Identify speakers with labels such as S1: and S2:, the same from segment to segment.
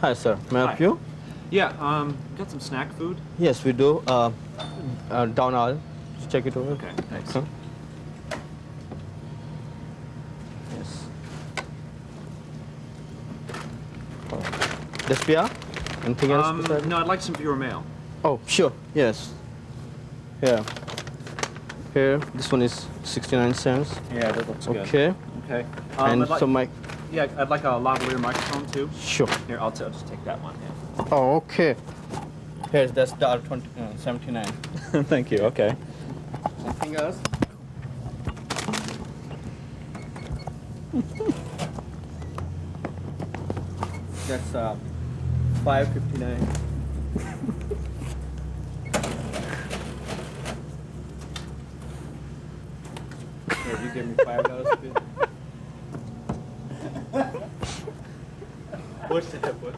S1: Hi, sir. May I help
S2: Hi.
S1: you?
S2: Yeah, got some snack food?
S1: Yes, we do. Down aisle. Just check it over.
S2: Okay, thanks.
S1: Okay. Yes. Despia? Anything else beside?
S2: No, I'd like some viewer mail.
S1: Oh, sure. Yes. Yeah. Here, this one is 69 cents.
S2: Yeah, that looks good.
S1: Okay.
S2: Okay.
S1: And so my.
S2: Yeah, I'd like a lavalier microphone too.
S1: Sure.
S2: Here, I'll just take that one. Yeah.
S1: Oh, okay. Here's that's $79.
S2: Thank you. Okay.
S1: Anything else? That's $5.59. Here, you give me $5 for it. What's the tip? What?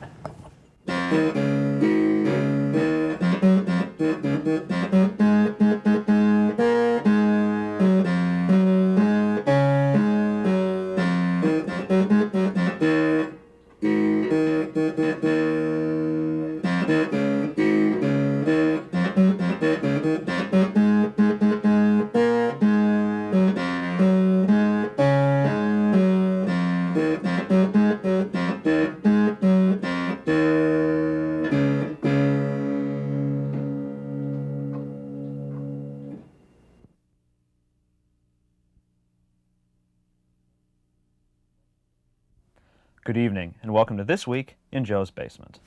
S2: Good evening, and welcome to This Week in Joe's Basement.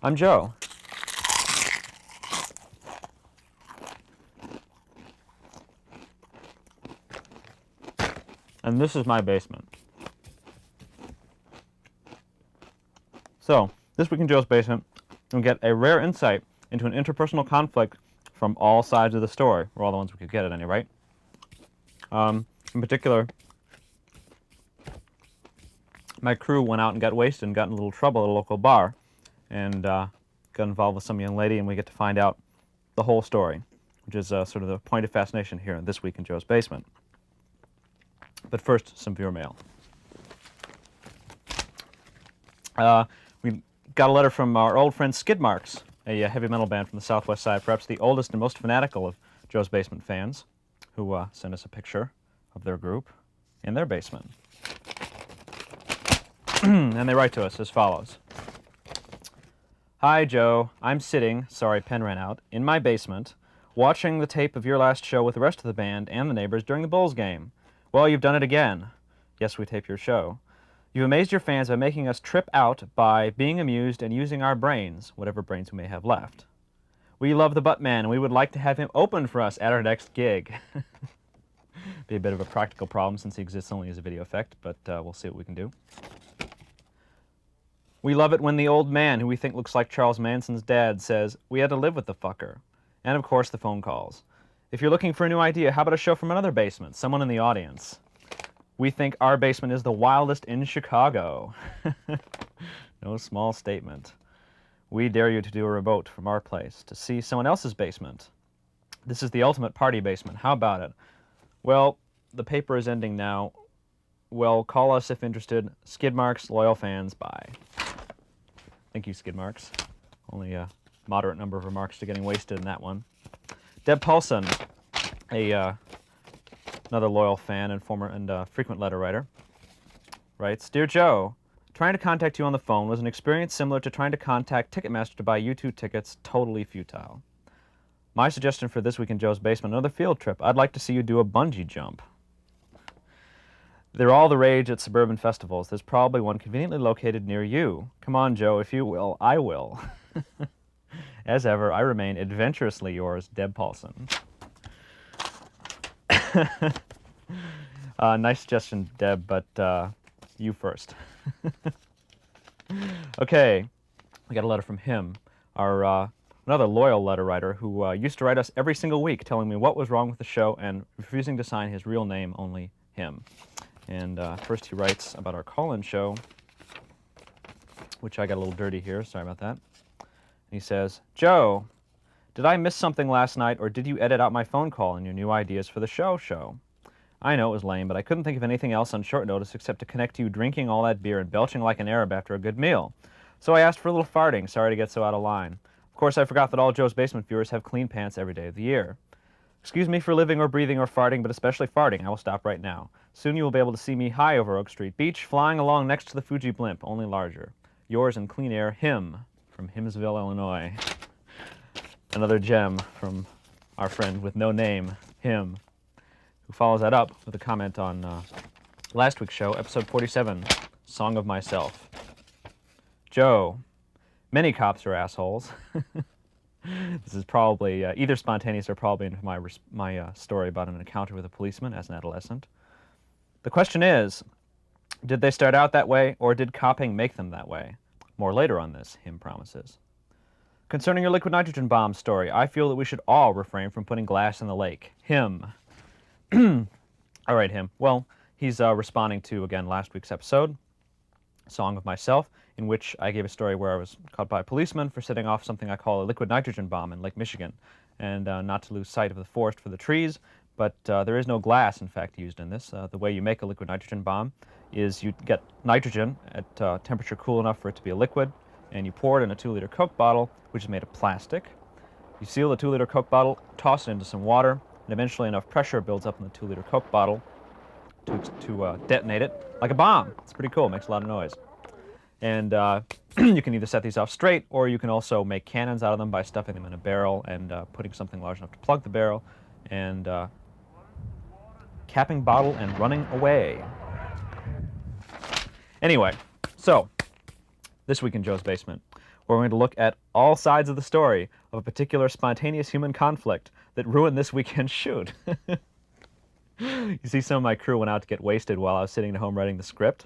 S2: I'm Joe. And this is my basement. So, this week in Joe's Basement, we'll get a rare insight into an interpersonal conflict from all sides of the story, or all the ones we could get at any rate. In particular, my crew went out and got wasted and got in a little trouble at a local bar, and got involved with some young lady, and we get to find out the whole story, which is sort of the point of fascination here This Week in Joe's Basement. But first, some viewer mail. We got a letter from our old friend Skid Marks, a heavy metal band from the southwest side, perhaps the oldest and most fanatical of Joe's Basement fans, who sent us a picture of their group in their basement. And they write to us as follows. Hi, Joe. I'm sitting, sorry, pen ran out, in my basement, watching the tape of your last show with the rest of the band and the neighbors during the Bulls game. Well, you've done it again. Yes, we tape your show. You've amazed your fans by making us trip out by being amused and using our brains, whatever brains we may have left. We love the Buttman, and we would like to have him open for us at our next gig. Be a bit of a practical problem since he exists only as a video effect, but we'll see what we can do. We love it when the old man, who we think looks like Charles Manson's dad, says, we had to live with the fucker. And of course, the phone calls. If you're looking for a new idea, how about a show from another basement, someone in the audience? We think our basement is the wildest in Chicago. No small statement. We dare you to do a remote from our place to see someone else's basement. This is the ultimate party basement. How about it? Well, the paper is ending now. Well, call us if interested. Skid Marks, loyal fans, bye. Thank you, Skid Marks. Only a moderate number of remarks to getting wasted in that one. Deb Paulson, another loyal fan and former and frequent letter writer, writes, Dear Joe, trying to contact you on the phone was an experience similar to trying to contact Ticketmaster to buy U2 tickets, totally futile. My suggestion for This Week in Joe's Basement, another field trip. I'd like to see you do a bungee jump. They're all the rage at suburban festivals. There's probably one conveniently located near you. Come on, Joe, if you will, I will. As ever, I remain adventurously yours, Deb Paulson. Nice suggestion, Deb, but you first. Okay, we got a letter from him, our another loyal letter writer who used to write us every single week telling me what was wrong with the show and refusing to sign his real name, only him. And first he writes about our call-in show, which I got a little dirty here. Sorry about that. And he says, Joe, did I miss something last night, or did you edit out my phone call in your new ideas for the show? I know it was lame, but I couldn't think of anything else on short notice except to connect to you drinking all that beer and belching like an Arab after a good meal. So I asked for a little farting, sorry to get so out of line. Of course, I forgot that all Joe's Basement viewers have clean pants every day of the year. Excuse me for living or breathing or farting, but especially farting. I will stop right now. Soon you will be able to see me high over Oak Street Beach, flying along next to the Fuji blimp, only larger. Yours in clean air, Him, from Himsville, Illinois. Another gem from our friend with no name, Him, who follows that up with a comment on last week's show, episode 47, Song of Myself. Joe, many cops are assholes. This is probably either spontaneous or probably into my story about an encounter with a policeman as an adolescent. The question is, did they start out that way, or did copping make them that way? More later on this, Him promises. Concerning your liquid nitrogen bomb story, I feel that we should all refrain from putting glass in the lake. Him. All right, Him. Well, he's responding to, again, last week's episode, Song of Myself, in which I gave a story where I was caught by a policeman for setting off something I call a liquid nitrogen bomb in Lake Michigan, and not to lose sight of the forest for the trees, but there is no glass, in fact, used in this. The way you make a liquid nitrogen bomb is you get nitrogen at temperature cool enough for it to be a liquid, and you pour it in a 2-liter Coke bottle, which is made of plastic. You seal the 2-liter Coke bottle, toss it into some water, and eventually enough pressure builds up in the 2-liter Coke bottle to detonate it like a bomb. It's pretty cool, makes a lot of noise. And you can either set these off straight, or you can also make cannons out of them by stuffing them in a barrel and putting something large enough to plug the barrel, and capping bottle and running away. Anyway, so this week in Joe's Basement, we're going to look at all sides of the story of a particular spontaneous human conflict that ruined this weekend's shoot. You see, some of my crew went out to get wasted while I was sitting at home writing the script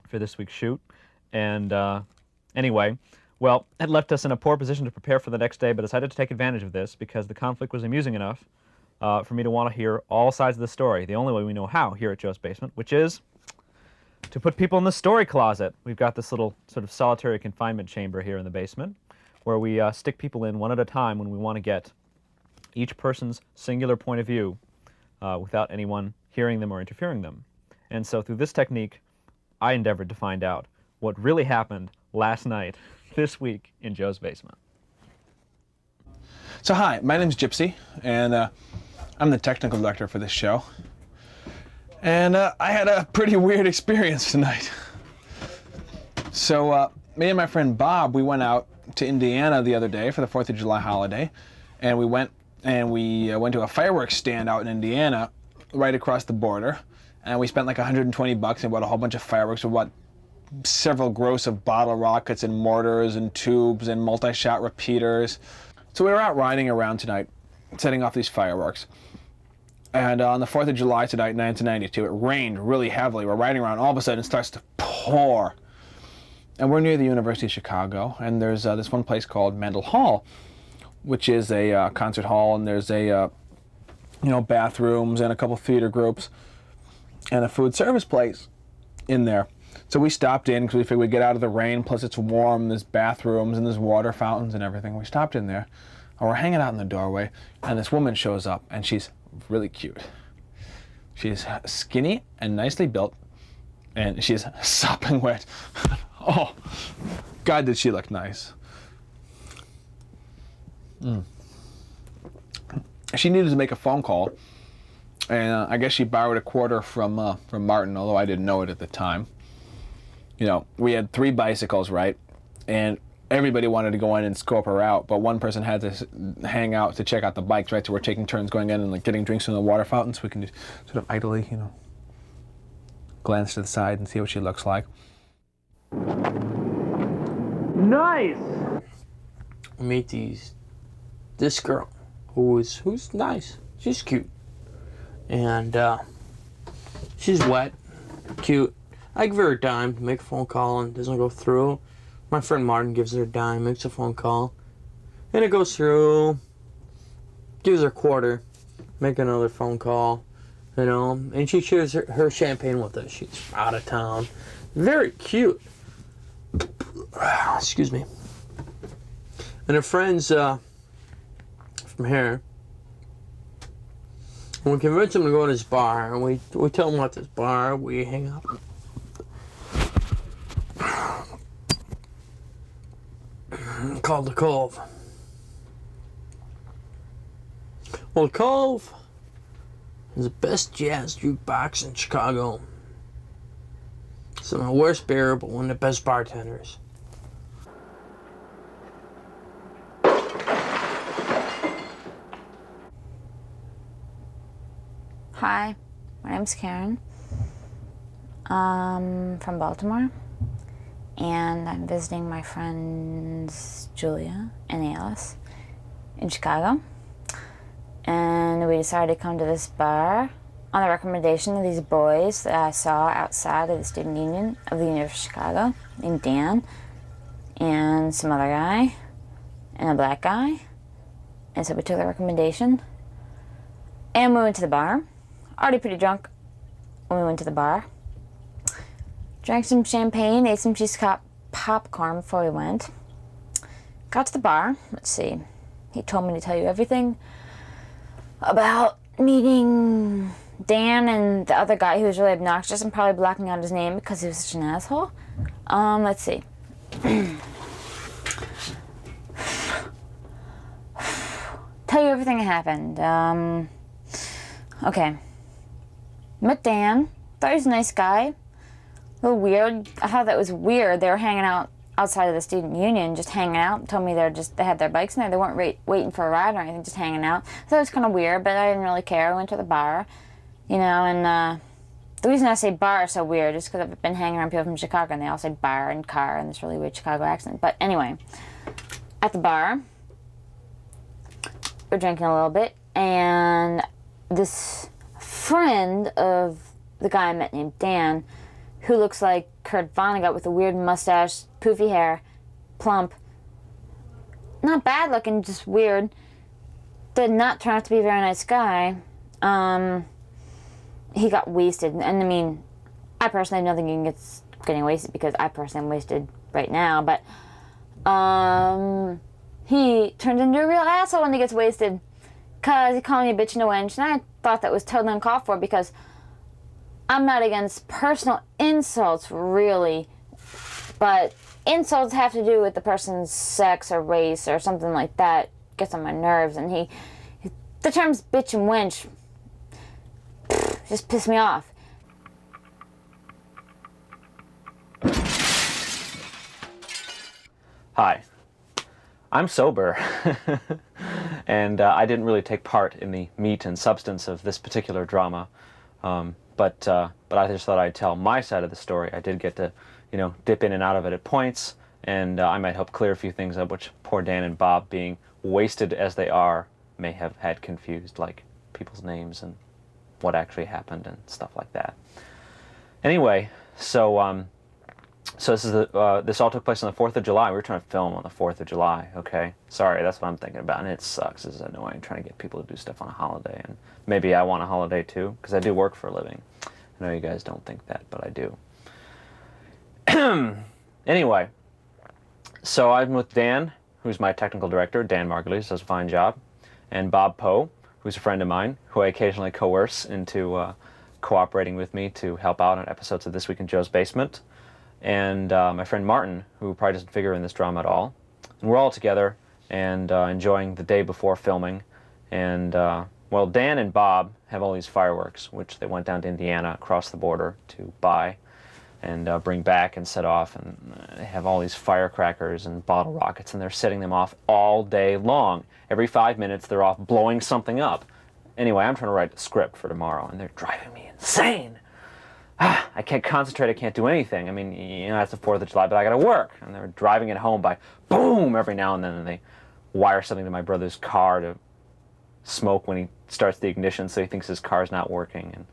S2: for this week's shoot. And anyway, well, it left us in a poor position to prepare for the next day, but decided to take advantage of this because the conflict was amusing enough for me to want to hear all sides of the story, the only way we know how here at Joe's Basement, which is to put people in the story closet. We've got this little sort of solitary confinement chamber here in the basement where we stick people in one at a time when we want to get each person's singular point of view without anyone hearing them or interfering them. And so through this technique, I endeavored to find out what really happened last night, this week in Joe's Basement.
S3: So hi, my name's Gypsy, and I'm the technical director for this show. And I had a pretty weird experience tonight. So me and my friend Bob, we went out to Indiana the other day for the 4th of July holiday, and we went to a fireworks stand out in Indiana right across the border, and we spent like $120 and bought a whole bunch of fireworks. We bought several gross of bottle rockets and mortars and tubes and multi-shot repeaters. So we were out riding around tonight, setting off these fireworks. And on the 4th of July tonight, 1992, it rained really heavily. We're riding around, all of a sudden it starts to pour. And we're near the University of Chicago, and there's this one place called Mendel Hall, which is a concert hall, and there's bathrooms and a couple theater groups and a food service place in there. So we stopped in because we figured we'd get out of the rain, plus it's warm, there's bathrooms and there's water fountains and everything. We stopped in there, and we're hanging out in the doorway, and this woman shows up, and she's really cute. She's skinny and nicely built, and she's sopping wet. Oh, God, did she look nice. She needed to make a phone call, and I guess she borrowed a quarter from Martin, although I didn't know it at the time. You know, we had 3 bicycles, right? And everybody wanted to go in and scope her out, but one person had to hang out to check out the bikes, right? So we're taking turns going in and like getting drinks from the water fountain, so we can just sort of idly, glance to the side and see what she looks like.
S4: Nice! Meet this girl who's nice. She's cute. And she's wet, cute. I give her a dime to make a phone call and it doesn't go through. My friend Martin gives her a dime, makes a phone call, and it goes through. Gives her a quarter, make another phone call, and she shares her champagne with us. She's out of town. Very cute. Excuse me. And her friends from here, We convince him to go to this bar, and we tell him about this bar. We hang out. Called the Cove. Well, the Cove is the best jazz jukebox in Chicago. Some of the worst beer, but one of the best bartenders.
S5: Hi, my name's Karen. I'm from Baltimore, and I'm visiting my friends Julia and Alice in Chicago. And we decided to come to this bar on the recommendation of these boys that I saw outside of the Student Union of the University of Chicago, named Dan, and some other guy, and a black guy. And so we took the recommendation, and we went to the bar. Already pretty drunk when we went to the bar. Drank some champagne, ate some cheese popcorn before we went. Got to the bar. Let's see. He told me to tell you everything about meeting Dan and the other guy who was really obnoxious and probably blocking out his name because he was such an asshole. Let's see. Tell you everything that happened. Okay. Met Dan. Thought he was a nice guy. A little weird. I thought that was weird. They were hanging out outside of the Student Union, just hanging out. Told me they had their bikes in there. They weren't waiting for a ride or anything, just hanging out. So it was kind of weird, but I didn't really care. I went to the bar, and the reason I say bar is so weird is because I've been hanging around people from Chicago, and they all say bar and car and this really weird Chicago accent. But anyway, at the bar, we're drinking a little bit, and this friend of the guy I met named Dan, who looks like Kurt Vonnegut with a weird mustache, poofy hair, plump, not bad looking, just weird, did not turn out to be a very nice guy. He got wasted, and I mean, I personally have nothing against getting wasted because I personally am wasted right now, but he turns into a real asshole when he gets wasted because he called me a bitch and a wench, and I thought that was totally uncalled for because I'm not against personal insults, really, but insults have to do with the person's sex or race or something like that. Gets on my nerves, and the terms bitch and wench just piss me off.
S2: Hi, I'm sober, and I didn't really take part in the meat and substance of this particular drama. But I just thought I'd tell my side of the story. I did get to, dip in and out of it at points, and I might help clear a few things up, which poor Dan and Bob, being wasted as they are, may have had confused, like people's names and what actually happened and stuff like that. Anyway, so this is this all took place on the 4th of July. We were trying to film on the 4th of July, okay? Sorry, that's what I'm thinking about, and it sucks. It's annoying trying to get people to do stuff on a holiday, and maybe I want a holiday too, because I do work for a living. I know you guys don't think that, but I do. Anyway, so I'm with Dan, who's my technical director. Dan Margulies does a fine job. And Bob Poe, who's a friend of mine, who I occasionally coerce into cooperating with me to help out on episodes of This Week in Joe's Basement. And my friend Martin, who probably doesn't figure in this drama at all. And we're all together and enjoying the day before filming. And, well, Dan and Bob have all these fireworks, which they went down to Indiana, across the border, to buy and bring back and set off. And they have all these firecrackers and bottle rockets, and they're setting them off all day long. Every 5 minutes, they're off blowing something up. Anyway, I'm trying to write a script for tomorrow, and they're driving me insane. I can't concentrate, I can't do anything. I mean, it's the 4th of July, but I gotta work. And they're driving it home by boom every now and then, and they wire something to my brother's car to smoke when he starts the ignition, so he thinks his car's not working. And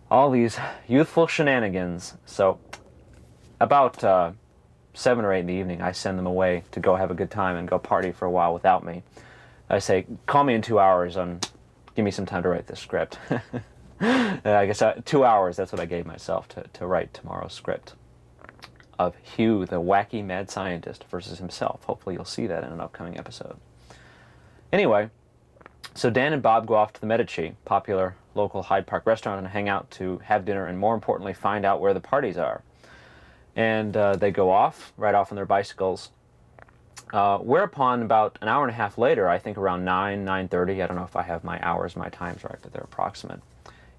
S2: all these youthful shenanigans. So about 7 or 8 in the evening, I send them away to go have a good time and go party for a while without me. I say, call me in 2 hours and give me some time to write this script. I guess 2 hours, that's what I gave myself to write tomorrow's script of Hugh, the wacky mad scientist, versus himself. Hopefully you'll see that in an upcoming episode. Anyway, So Dan and Bob go off to the Medici, popular local Hyde Park restaurant, and hang out to have dinner and, more importantly, find out where the parties are. And they go off, ride off on their bicycles. Whereupon, about an hour and a half later, I think around 9:30, I don't know if I have my hours, my times right, but they're approximate,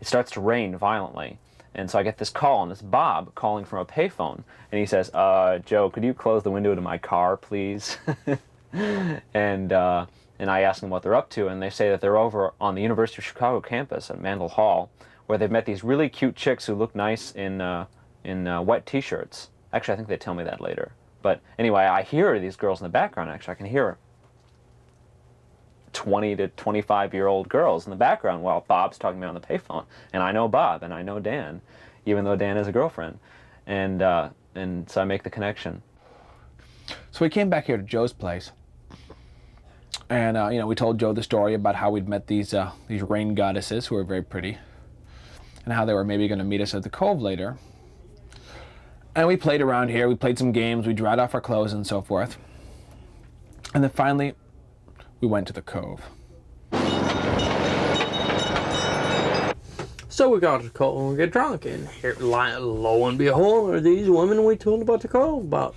S2: it starts to rain violently. And so I get this call, and it's Bob calling from a payphone. And he says, Joe, could you close the window to my car, please? And I ask them what they're up to, and they say that they're over on the University of Chicago campus at Mandel Hall, where they've met these really cute chicks who look nice in wet t-shirts. Actually, I think they tell me that later. But anyway, I hear these girls in the background, actually. I can hear 20 to 25-year-old girls in the background while Bob's talking to me on the payphone. And I know Bob, and I know Dan, even though Dan has a girlfriend. And so I make the connection.
S3: So we came back here to Joe's place. And, we told Joe the story about how we'd met these rain goddesses who were very pretty, and how they were maybe going to meet us at the Cove later. And we played around here. We played some games. We dried off our clothes and so forth. And then finally, we went to the Cove.
S4: So we got to the Cove and we get drunk, and here, lo and behold, are these women we told about the Cove about.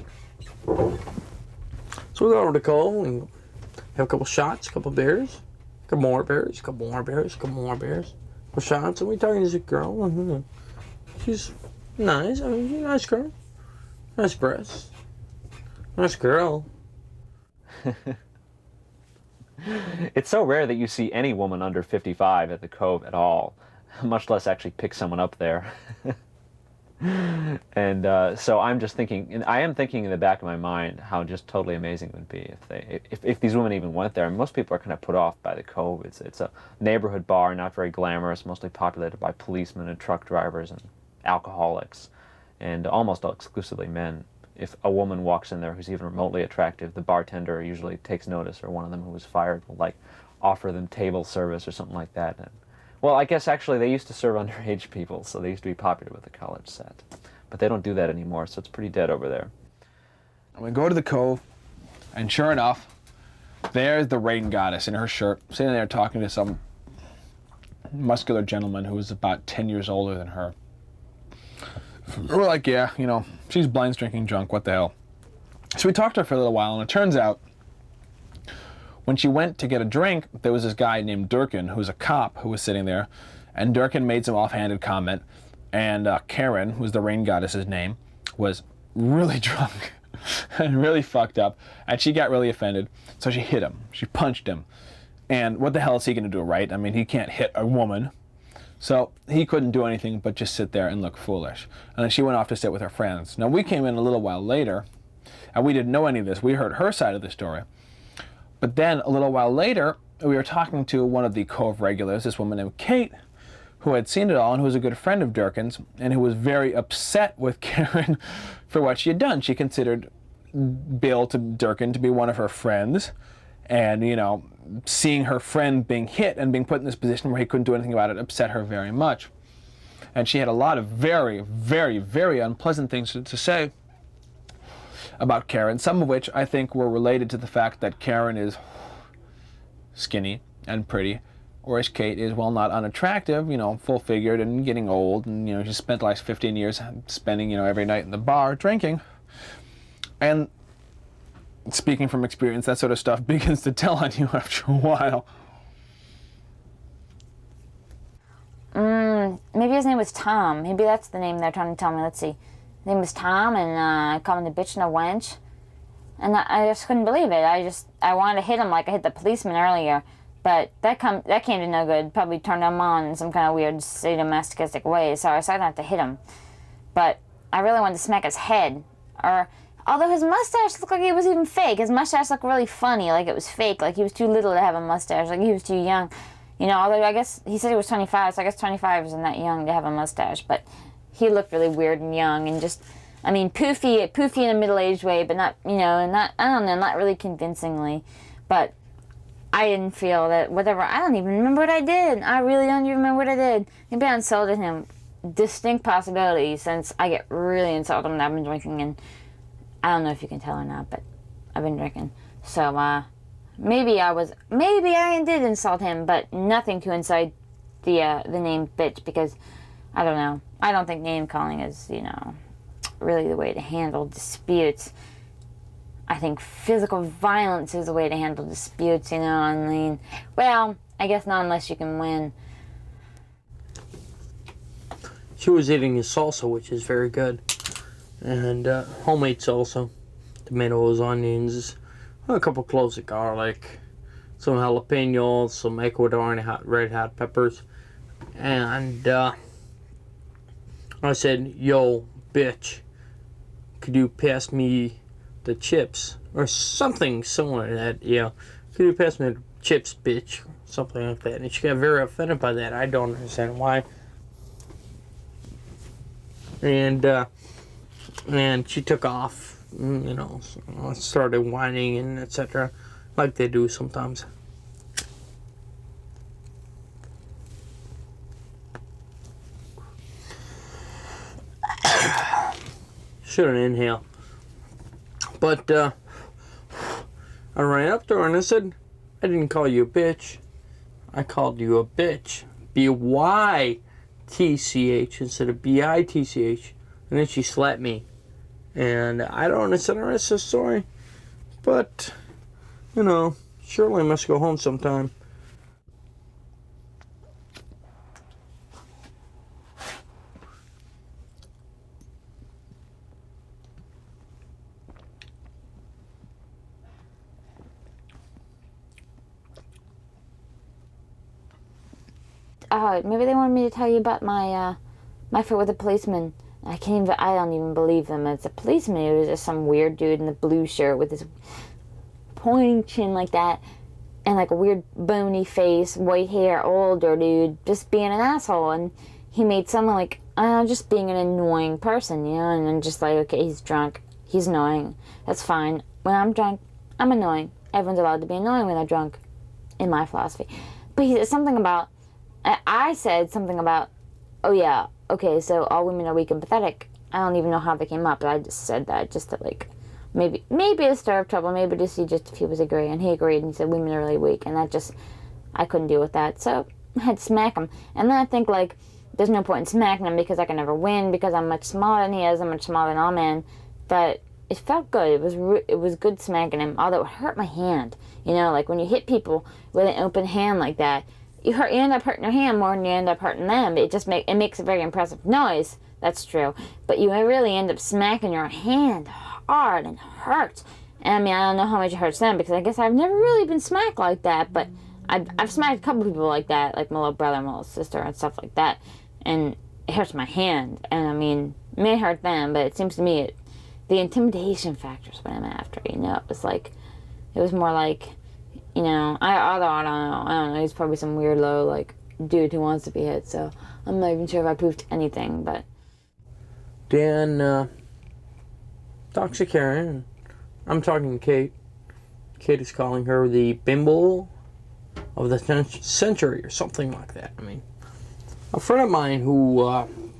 S4: So we go to the Cove and have a couple shots, a couple beers, a couple more beers, a couple more beers, a couple more beers, a couple shots, and we talking to this girl, and she's nice. I mean, she's a nice girl, nice breasts, nice girl.
S2: It's so rare that you see any woman under 55 at the Cove at all, much less actually pick someone up there. And so I'm just thinking, and I am thinking in the back of my mind how just totally amazing it would be if these women even went there. I mean, most people are kind of put off by the Cove. It's a neighborhood bar, not very glamorous, mostly populated by policemen and truck drivers and alcoholics, and almost exclusively men. If a woman walks in there who's even remotely attractive, the bartender usually takes notice, or one of them who was fired will offer them table service or something like that. And, well, I guess actually they used to serve underage people, so they used to be popular with the college set. But they don't do that anymore, so it's pretty dead over there.
S3: And we go to the Cove, and sure enough, there's the rain goddess in her shirt, sitting there talking to some muscular gentleman who was about 10 years older than her. We're like, yeah, she's blind drinking drunk, what the hell. So we talked to her for a little while, and it turns out when she went to get a drink, there was this guy named Durkin, who was a cop, who was sitting there, and Durkin made some offhanded comment, and Karen, who's the rain goddess's name, was really drunk and really fucked up, and she got really offended, so she hit him. She punched him. And what the hell is he going to do, right? I mean, he can't hit a woman. So he couldn't do anything but just sit there and look foolish. And then she went off to sit with her friends. Now, we came in a little while later, and we didn't know any of this. We heard her side of the story. But then, a little while later, we were talking to one of the Cove regulars, this woman named Kate, who had seen it all and who was a good friend of Durkin's, and who was very upset with Karen for what she had done. She considered Bill Durkin to be one of her friends, and, seeing her friend being hit and being put in this position where he couldn't do anything about it upset her very much. And she had a lot of very, very, very unpleasant things to say about Karen, some of which I think were related to the fact that Karen is skinny and pretty, whereas Kate is, well, not unattractive, full-figured and getting old, and, she spent the last 15 years spending, every night in the bar drinking. And speaking from experience, that sort of stuff begins to tell on you after a while.
S5: Maybe his name was Tom. Maybe that's the name they're trying to tell me. Let's see. His name was Tom, and I called him the bitch and a wench. And I just couldn't believe it. I wanted to hit him like I hit the policeman earlier. But that came to no good. Probably turned him on in some kind of weird sadomasochistic way. So I decided not to hit him. But I really wanted to smack his head. Although his mustache looked like it was even fake. His mustache looked really funny, like it was fake. Like he was too little to have a mustache. Like he was too young. Although I guess he said he was 25, so I guess 25 isn't that young to have a mustache. But he looked really weird and young and just, poofy in a middle-aged way, but not, not really convincingly. But I didn't feel that I don't even remember what I did. I really don't even remember what I did. Maybe I insulted him. Distinct possibility, since I get really insulted when I've been drinking, and I don't know if you can tell or not, but I've been drinking. So, maybe I did insult him, but nothing to insult the name bitch, because I don't know. I don't think name calling is, really the way to handle disputes. I think physical violence is the way to handle disputes, I mean, well, I guess not unless you can win.
S4: She was eating his salsa, which is very good. And homemade salsa. Tomatoes, onions, a couple cloves of garlic, some jalapenos, some Ecuadorian red hot peppers. And I said, yo, bitch, could you pass me the chips? Or something similar to that, Could you pass me the chips, bitch? Something like that. And she got very offended by that. I don't understand why. And she took off, started whining and etc., like they do sometimes. Shouldn't inhale. But I ran up to her and I said, I didn't call you a bitch. I called you a bitch. B-Y-T-C-H instead of B-I-T-C-H. And then she slapped me. And I don't understand the rest of the story. But, surely I must go home sometime.
S5: Maybe they wanted me to tell you about my fight with the policeman. I don't even believe them. It's a policeman. It was just some weird dude in the blue shirt with his pointing chin like that, and like a weird bony face, white hair, older dude, just being an asshole. And he made someone like, just being an annoying person, and I'm just like, okay, he's drunk. He's annoying. That's fine. When I'm drunk, I'm annoying. Everyone's allowed to be annoying when they're drunk, in my philosophy. But he said something about, I said something about, oh yeah, okay, so all women are weak and pathetic. I don't even know how they came up, but I just said that just to maybe to stir up trouble, maybe to see just if he was agreeing. And he agreed, and he said women are really weak, and I couldn't deal with that, so I had to smack him. And then I think there's no point in smacking him because I can never win, because I'm much smaller than he is, I'm much smaller than all men. But it felt good. It was good smacking him, although it hurt my hand. When you hit people with an open hand like that, you end up hurting your hand more than you end up hurting them. It makes a very impressive noise. That's true. But you really end up smacking your hand hard and hurts. And I mean, I don't know how much it hurts them, because I guess I've never really been smacked like that. But I've smacked a couple people like that, like my little brother and my little sister and stuff like that. And it hurts my hand. And I mean, it may hurt them, but it seems to me the intimidation factor is what I'm after. It was more like, I don't know. He's probably some weirdo, dude who wants to be hit, so I'm not even sure if I proved anything, but.
S4: Dan talks to Karen. I'm talking to Kate. Kate is calling her the bimbo of the century or something like that. I mean, a friend of mine who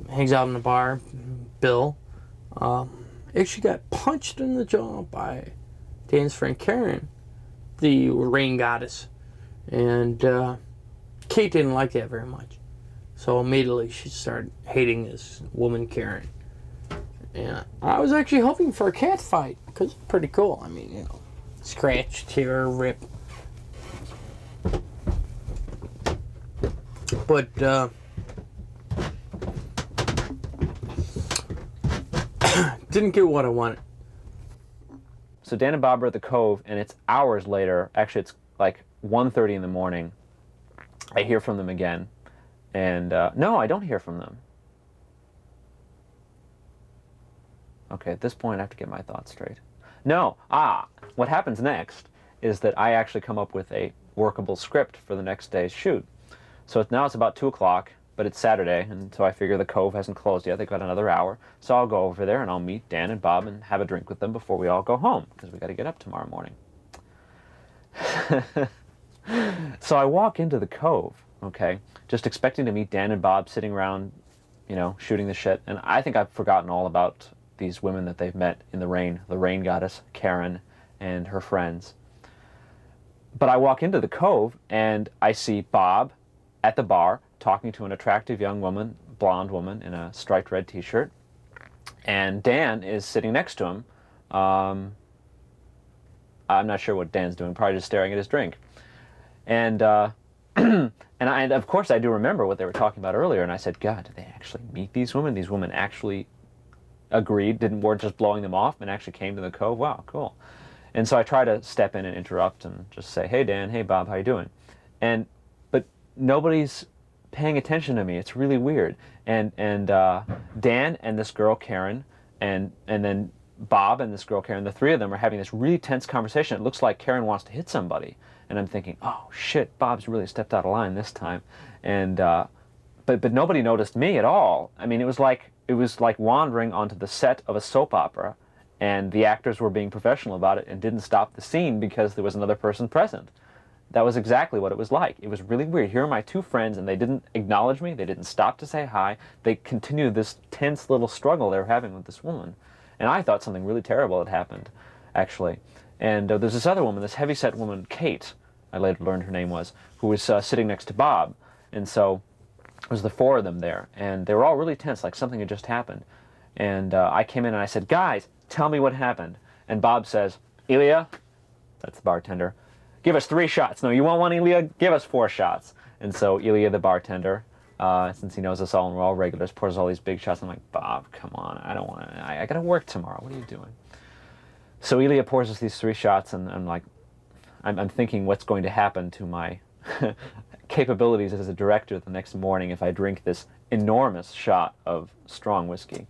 S4: hangs out in the bar, Bill, actually got punched in the jaw by Dan's friend Karen, the rain goddess. And Kate didn't like that very much. So immediately she started hating this woman, Karen. And I was actually hoping for a cat fight, because it's pretty cool. I mean, scratch, tear, rip. But didn't get what I wanted.
S2: So Dan and Bob are at the Cove, and it's hours later. Actually, it's like 1:30 in the morning. I hear from them again. And no, I don't hear from them. Okay, at this point, I have to get my thoughts straight. No, what happens next is that I actually come up with a workable script for the next day's shoot. So now it's about 2 o'clock, but it's Saturday, and so I figure the Cove hasn't closed yet. They've got another hour. So I'll go over there, and I'll meet Dan and Bob and have a drink with them before we all go home, because we got to get up tomorrow morning. So I walk into the Cove, okay, just expecting to meet Dan and Bob sitting around, shooting the shit. And I think I've forgotten all about these women that they've met in the rain goddess, Karen, and her friends. But I walk into the Cove and I see Bob at the bar talking to an attractive young woman, blonde woman in a striped red t-shirt, and Dan is sitting next to him. I'm not sure what Dan's doing, probably just staring at his drink. And and of course I do remember what they were talking about earlier, and I said, God, did they actually meet these women? These women actually agreed, weren't just blowing them off, and actually came to the Cove? Wow, cool. And so I try to step in and interrupt and just say, hey Dan, hey Bob, how you doing? But nobody's paying attention to me. It's really weird. And Dan and this girl Karen, and then Bob and this girl Karen, the three of them are having this really tense conversation. It looks like Karen wants to hit somebody, and I'm thinking, oh shit, Bob's really stepped out of line this time. And but nobody noticed me at all. I mean, it was like wandering onto the set of a soap opera, and the actors were being professional about it and didn't stop the scene because there was another person present. That was exactly what it was like. It was really weird. Here are my two friends, and they didn't acknowledge me. They didn't stop to say hi. They continued this tense little struggle they were having with this woman. And I thought something really terrible had happened, actually. And there's this other woman, this heavyset woman, Kate, I later learned her name was, who was sitting next to Bob. And so it was the four of them there. And they were all really tense, like something had just happened. And I came in and I said, guys, tell me what happened. And Bob says, Ilya, that's the bartender, give us 3 shots. No, you want one, Ilya? Give us 4 shots. And so Ilya, the bartender, since he knows us all and we're all regulars, pours all these big shots. I'm like, Bob, come on, I don't want to, I got to work tomorrow. What are you doing? So Ilya pours us these 3 shots, and I'm like, I'm thinking what's going to happen to my capabilities as a director the next morning if I drink this enormous shot of strong whiskey.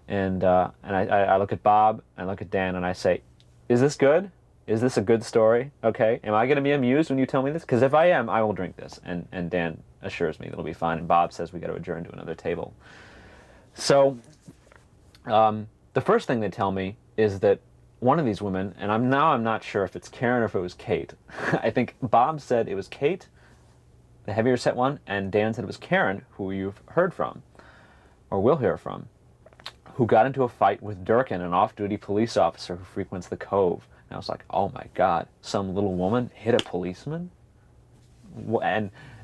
S2: And I look at Bob, I look at Dan, and I say, is this good? Is this a good story? Okay. Am I going to be amused when you tell me this? Because if I am, I will drink this. And Dan assures me it'll be fine. And Bob says we got to adjourn to another table. So the first thing they tell me is that one of these women, and I'm not sure if it's Karen or if it was Kate. I think Bob said it was Kate, the heavier set one, and Dan said it was Karen, who you've heard from, or will hear from, who got into a fight with Durkin, an off-duty police officer who frequents the Cove. And I was like, oh my God, some little woman hit a policeman?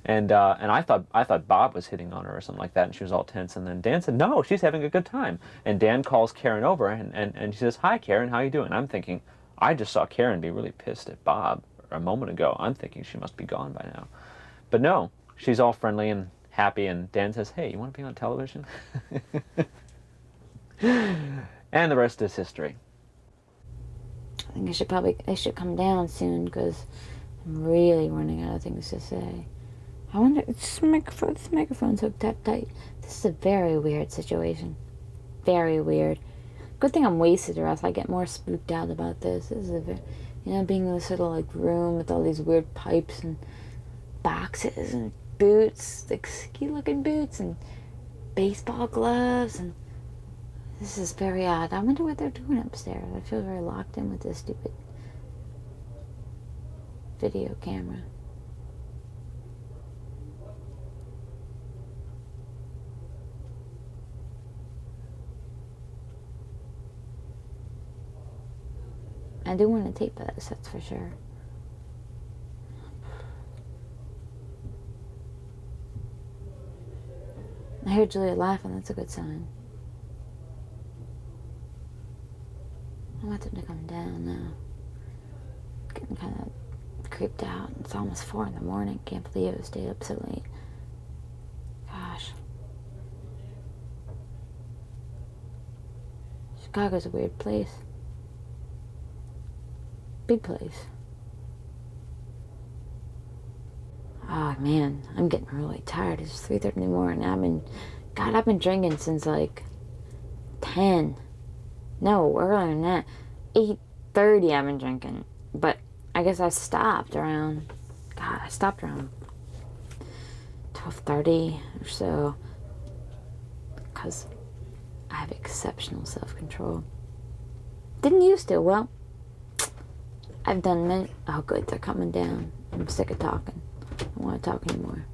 S2: And I thought Bob was hitting on her or something like that, and she was all tense. And then Dan said, no, she's having a good time. And Dan calls Karen over, and she says, hi, Karen, how you doing? I'm thinking, I just saw Karen be really pissed at Bob a moment ago. I'm thinking she must be gone by now. But no, she's all friendly and happy, and Dan says, hey, you want to be on television? And the rest is history.
S5: I think I should come down soon because I'm really running out of things to say. I wonder, this microphone's hooked up tight. This is a very weird situation. Very weird. Good thing I'm wasted, or else I get more spooked out about this. This is a very, being in this little room with all these weird pipes and boxes and boots, like ski looking boots and baseball gloves, and this is very odd. I wonder what they're doing upstairs. I feel very locked in with this stupid video camera. I do want to tape this, that's for sure. I hear Julia laughing, that's a good sign. I want them to come down now. Getting kind of creeped out. It's almost 4 in the morning. Can't believe I stayed up so late. Gosh. Chicago's a weird place. Big place. Oh man, I'm getting really tired. It's 3:30 in the morning. I've been drinking since like 10. No, earlier than that. 8:30 I've been drinking. But I guess I stopped around 12:30 or so. Because I have exceptional self-control. Didn't used to. Well, I've done many. Oh good, they're coming down. I'm sick of talking. I don't want to talk anymore.